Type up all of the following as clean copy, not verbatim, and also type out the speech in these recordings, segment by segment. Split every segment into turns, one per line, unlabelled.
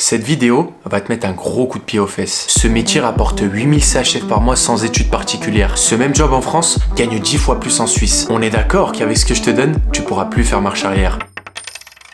Cette vidéo va te mettre un gros coup de pied aux fesses. Ce métier rapporte 8000 CHF par mois sans études particulières. Ce même job en France gagne 10 fois plus en Suisse. On est d'accord qu'avec ce que je te donne, tu pourras plus faire marche arrière.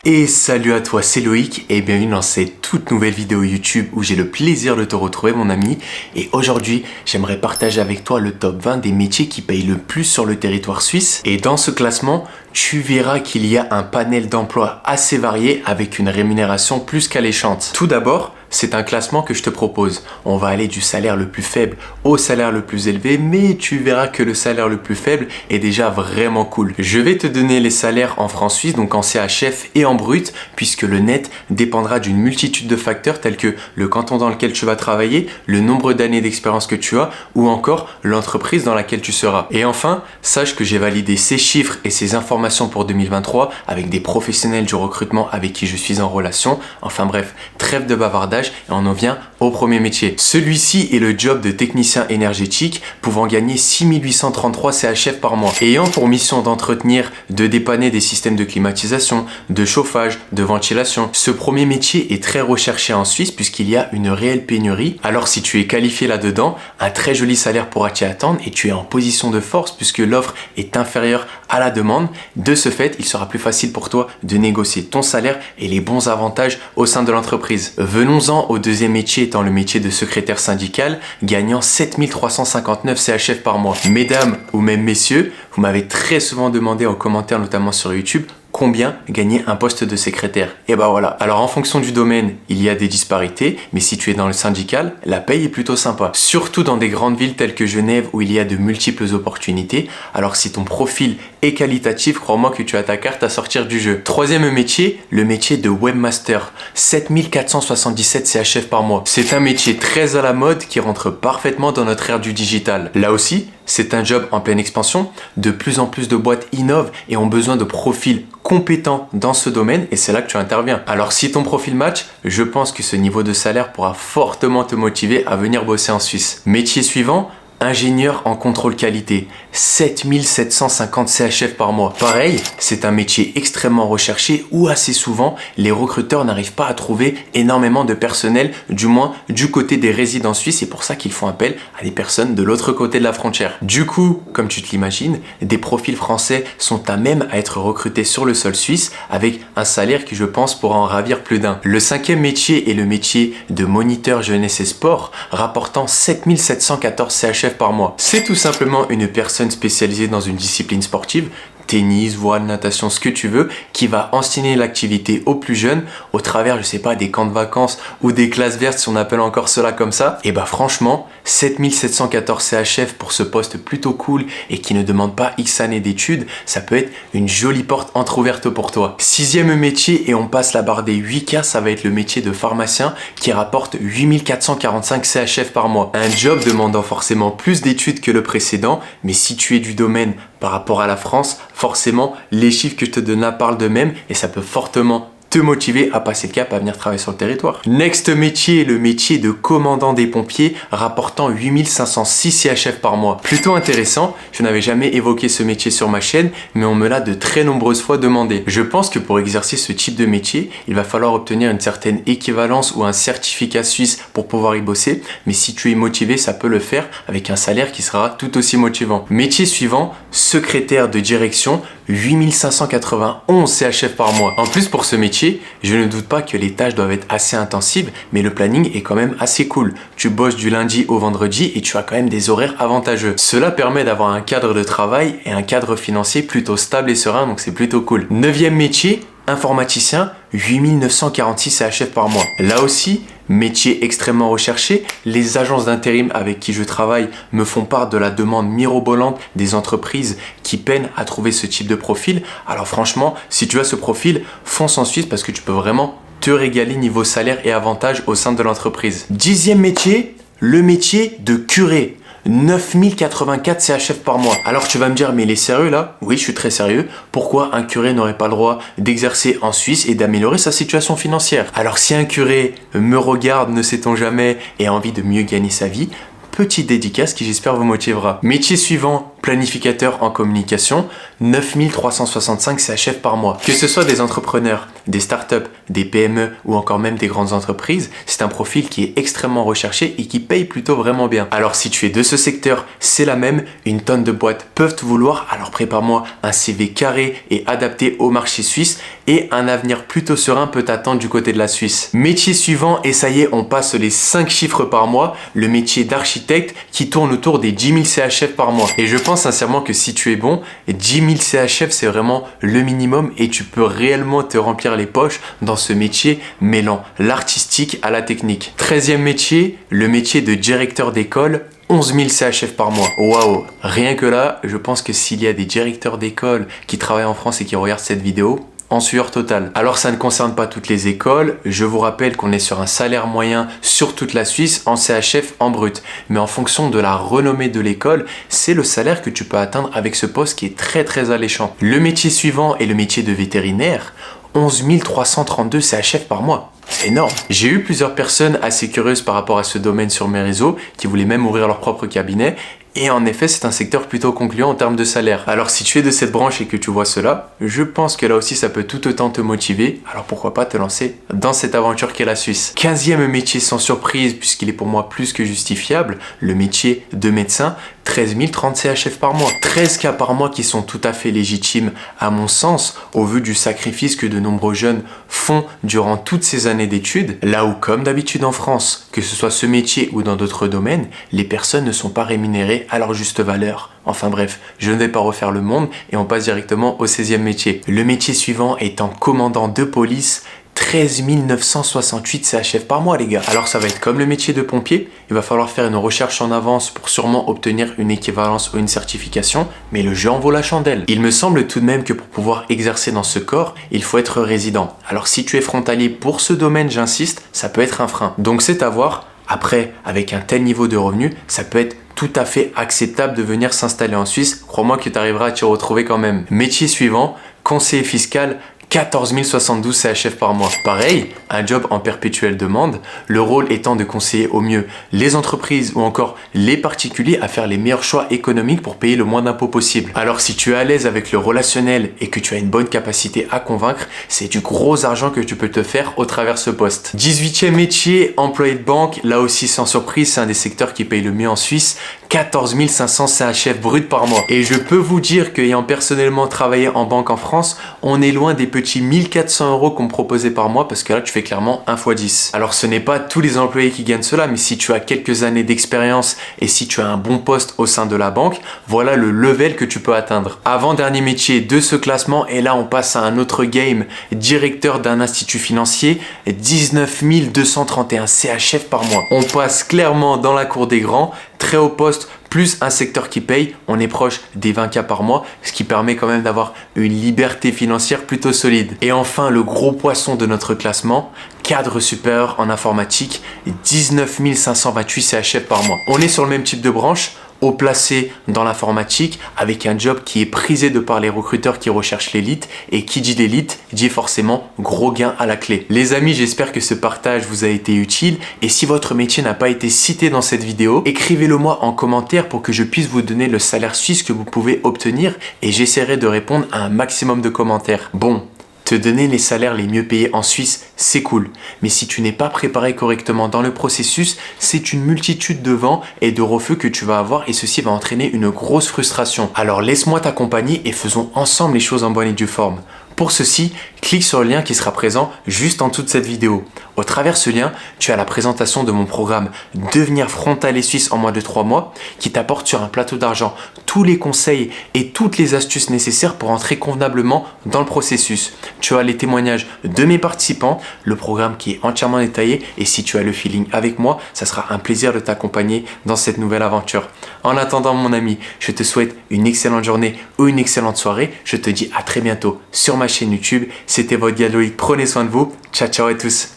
Et salut à toi, c'est Loïc et bienvenue dans cette toute nouvelle vidéo YouTube où j'ai le plaisir de te retrouver mon ami. Et aujourd'hui, j'aimerais partager avec toi le top 20 des métiers qui payent le plus sur le territoire suisse. Et dans ce classement, tu verras qu'il y a un panel d'emplois assez varié avec une rémunération plus qu'alléchante. Tout d'abord, c'est un classement que je te propose. On va aller du salaire le plus faible au salaire le plus élevé, mais tu verras que le salaire le plus faible est déjà vraiment cool. Je vais te donner les salaires en francs suisses, donc en CHF et en brut, puisque le net dépendra d'une multitude de facteurs tels que le canton dans lequel tu vas travailler, le nombre d'années d'expérience que tu as, ou encore l'entreprise dans laquelle tu seras. Et enfin, sache que j'ai validé ces chiffres et ces informations pour 2023 avec des professionnels du recrutement avec qui je suis en relation. Enfin bref, trêve de bavardage. Et on en vient au premier métier. Celui-ci est le job de technicien énergétique pouvant gagner 6833 CHF par mois. Ayant pour mission d'entretenir, de dépanner des systèmes de climatisation, de chauffage, de ventilation. Ce premier métier est très recherché en Suisse puisqu'il y a une réelle pénurie. Alors si tu es qualifié là-dedans, un très joli salaire pourra t'y attendre et tu es en position de force puisque l'offre est inférieure à la demande. De ce fait, il sera plus facile pour toi de négocier ton salaire et les bons avantages au sein de l'entreprise. Venons-en au deuxième métier étant le métier de secrétaire syndical, gagnant 7359 CHF par mois. Mesdames ou même messieurs, vous m'avez très souvent demandé en commentaire, notamment sur YouTube, combien gagner un poste de secrétaire. Et ben voilà. Alors en fonction du domaine, il y a des disparités, mais si tu es dans le syndical, la paye est plutôt sympa. Surtout dans des grandes villes telles que Genève où il y a de multiples opportunités. Alors si ton profil est qualitatif, crois-moi que tu as ta carte à sortir du jeu. Troisième métier, le métier de webmaster. 7477 CHF par mois. C'est un métier très à la mode qui rentre parfaitement dans notre ère du digital. Là aussi, c'est un job en pleine expansion. De plus en plus de boîtes innovent et ont besoin de profils compétents dans ce domaine et c'est là que tu interviens. Alors si ton profil match, je pense que ce niveau de salaire pourra fortement te motiver à venir bosser en Suisse. Métier suivant, ingénieur en contrôle qualité, 7750 CHF par mois. Pareil, c'est un métier extrêmement recherché où assez souvent, les recruteurs n'arrivent pas à trouver énormément de personnel, du moins du côté des résidents suisses. C'est pour ça qu'ils font appel à des personnes de l'autre côté de la frontière. Du coup, comme tu te l'imagines, des profils français sont à même à être recrutés sur le sol suisse avec un salaire qui, je pense, pourra en ravir plus d'un. Le cinquième métier est le métier de moniteur jeunesse et sport, rapportant 7714 CHF par mois. C'est tout simplement une personne spécialisée dans une discipline sportive, tennis, voile, natation, ce que tu veux, qui va enseigner l'activité aux plus jeunes au travers, je sais pas, des camps de vacances ou des classes vertes si on appelle encore cela comme ça. Et bah franchement, 7714 CHF pour ce poste plutôt cool et qui ne demande pas X années d'études, ça peut être une jolie porte entrouverte pour toi. Sixième métier et on passe la barre des 8K, ça va être le métier de pharmacien qui rapporte 8445 CHF par mois. Un job demandant forcément plus d'études que le précédent, mais si tu es du domaine par rapport à la France, forcément, les chiffres que je te donne là parlent d'eux-mêmes et ça peut fortement te motiver à passer le cap à venir travailler sur le territoire. Next métier, le métier de commandant des pompiers rapportant 8506 CHF par mois. Plutôt intéressant, je n'avais jamais évoqué ce métier sur ma chaîne, mais on me l'a de très nombreuses fois demandé. Je pense que pour exercer ce type de métier, il va falloir obtenir une certaine équivalence ou un certificat suisse pour pouvoir y bosser, mais si tu es motivé, ça peut le faire avec un salaire qui sera tout aussi motivant. Métier suivant, secrétaire de direction, 8591 CHF par mois. En plus pour ce métier, je ne doute pas que les tâches doivent être assez intensives, mais le planning est quand même assez cool. Tu bosses du lundi au vendredi et tu as quand même des horaires avantageux. Cela permet d'avoir un cadre de travail et un cadre financier plutôt stable et serein, donc c'est plutôt cool. Neuvième métier, informaticien, 8946 CHF par mois. Là aussi, métier extrêmement recherché. Les agences d'intérim avec qui je travaille me font part de la demande mirobolante des entreprises qui peinent à trouver ce type de profil. Alors franchement, si tu as ce profil, fonce en Suisse parce que tu peux vraiment te régaler niveau salaire et avantages au sein de l'entreprise. Dixième métier, le métier de curé. 9084 CHF par mois. Alors tu vas me dire, mais il est sérieux là? Oui, je suis très sérieux. Pourquoi un curé n'aurait pas le droit d'exercer en Suisse et d'améliorer sa situation financière? Alors si un curé me regarde, ne sait-on jamais, et a envie de mieux gagner sa vie, petite dédicace qui j'espère vous motivera. Métier suivant, Planificateur en communication, 9365 CHF par mois. Que ce soit des entrepreneurs, des startups, des PME ou encore même des grandes entreprises, c'est un profil qui est extrêmement recherché et qui paye plutôt vraiment bien. Alors si tu es de ce secteur, c'est la même, une tonne de boîtes peuvent te vouloir, alors prépare-moi un CV carré et adapté au marché suisse et un avenir plutôt serein peut t'attendre du côté de la Suisse. Métier suivant, et ça y est, on passe les 5 chiffres par mois, le métier d'architecte qui tourne autour des 10 000 CHF par mois. Et je pense sincèrement que si tu es bon, 10 000 CHF c'est vraiment le minimum et tu peux réellement te remplir les poches dans ce métier mêlant l'artistique à la technique. 13e métier, le métier de directeur d'école. 11 000 CHF par mois. Waouh! Rien que là, je pense que s'il y a des directeurs d'école qui travaillent en France et qui regardent cette vidéo, en sueur totale. Alors ça ne concerne pas toutes les écoles, je vous rappelle qu'on est sur un salaire moyen sur toute la Suisse en CHF en brut. Mais en fonction de la renommée de l'école, c'est le salaire que tu peux atteindre avec ce poste qui est très alléchant. Le métier suivant est le métier de vétérinaire, 11 332 CHF par mois. C'est énorme. J'ai eu plusieurs personnes assez curieuses par rapport à ce domaine sur mes réseaux qui voulaient même ouvrir leur propre cabinet. Et en effet, c'est un secteur plutôt concluant en termes de salaire. Alors si tu es de cette branche et que tu vois cela, je pense que là aussi ça peut tout autant te motiver. Alors pourquoi pas te lancer dans cette aventure qu'est la Suisse. 15e métier sans surprise, puisqu'il est pour moi plus que justifiable, le métier de médecin. 13 030 CHF par mois. 13 cas par mois qui sont tout à fait légitimes à mon sens au vu du sacrifice que de nombreux jeunes font durant toutes ces années d'études. Là où comme d'habitude en France, que ce soit ce métier ou dans d'autres domaines, les personnes ne sont pas rémunérées à leur juste valeur. Enfin bref, je ne vais pas refaire le monde et on passe directement au 16e métier. Le métier suivant étant commandant de police. 13 968 CHF par mois les gars. Alors ça va être comme le métier de pompier, il va falloir faire une recherche en avance pour sûrement obtenir une équivalence ou une certification, mais le jeu en vaut la chandelle. Il me semble tout de même que pour pouvoir exercer dans ce corps, il faut être résident. Alors si tu es frontalier pour ce domaine, j'insiste, ça peut être un frein. Donc c'est à voir. Après, avec un tel niveau de revenu, ça peut être tout à fait acceptable de venir s'installer en Suisse. Crois-moi que tu arriveras à t'y retrouver quand même. Métier suivant, conseiller fiscal. 14 072 CHF par mois. Pareil, un job en perpétuelle demande, le rôle étant de conseiller au mieux les entreprises ou encore les particuliers à faire les meilleurs choix économiques pour payer le moins d'impôts possible. Alors si tu es à l'aise avec le relationnel et que tu as une bonne capacité à convaincre, c'est du gros argent que tu peux te faire au travers ce poste. 18e métier, employé de banque, là aussi sans surprise, c'est un des secteurs qui paye le mieux en Suisse. 14 500 CHF brut par mois. Et je peux vous dire qu'ayant personnellement travaillé en banque en France, on est loin des petits 1400 € qu'on me proposait par mois parce que là tu fais clairement 1 x 10. Alors ce n'est pas tous les employés qui gagnent cela, mais si tu as quelques années d'expérience et si tu as un bon poste au sein de la banque, voilà le level que tu peux atteindre. Avant-dernier métier de ce classement, et là on passe à un autre game, directeur d'un institut financier, 19 231 CHF par mois. On passe clairement dans la cour des grands, très haut poste, plus un secteur qui paye, on est proche des 20 cas par mois, ce qui permet quand même d'avoir une liberté financière plutôt solide. Et enfin, le gros poisson de notre classement, cadre supérieur en informatique, 19 528 CHF par mois. On est sur le même type de branche, haut placé dans l'informatique avec un job qui est prisé de par les recruteurs qui recherchent l'élite, et qui dit l'élite dit forcément gros gain à la clé. Les amis, j'espère que ce partage vous a été utile, et si votre métier n'a pas été cité dans cette vidéo, écrivez-le moi en commentaire pour que je puisse vous donner le salaire suisse que vous pouvez obtenir et j'essaierai de répondre à un maximum de commentaires. Bon, te donner les salaires les mieux payés en Suisse, c'est cool. Mais si tu n'es pas préparé correctement dans le processus, c'est une multitude de vents et de refus que tu vas avoir et ceci va entraîner une grosse frustration. Alors laisse-moi t'accompagner et faisons ensemble les choses en bonne et due forme. Pour ceci, clique sur le lien qui sera présent juste en dessous de cette vidéo. Au travers de ce lien, tu as la présentation de mon programme Devenir frontalier suisse en moins de 3 mois qui t'apporte sur un plateau d'argent tous les conseils et toutes les astuces nécessaires pour entrer convenablement dans le processus. Tu as les témoignages de mes participants, le programme qui est entièrement détaillé et si tu as le feeling avec moi, ça sera un plaisir de t'accompagner dans cette nouvelle aventure. En attendant mon ami, je te souhaite une journée ou une excellente soirée. Je te dis à très bientôt sur ma chaîne YouTube. C'était votre gars Loïc, prenez soin de vous. Ciao ciao à tous.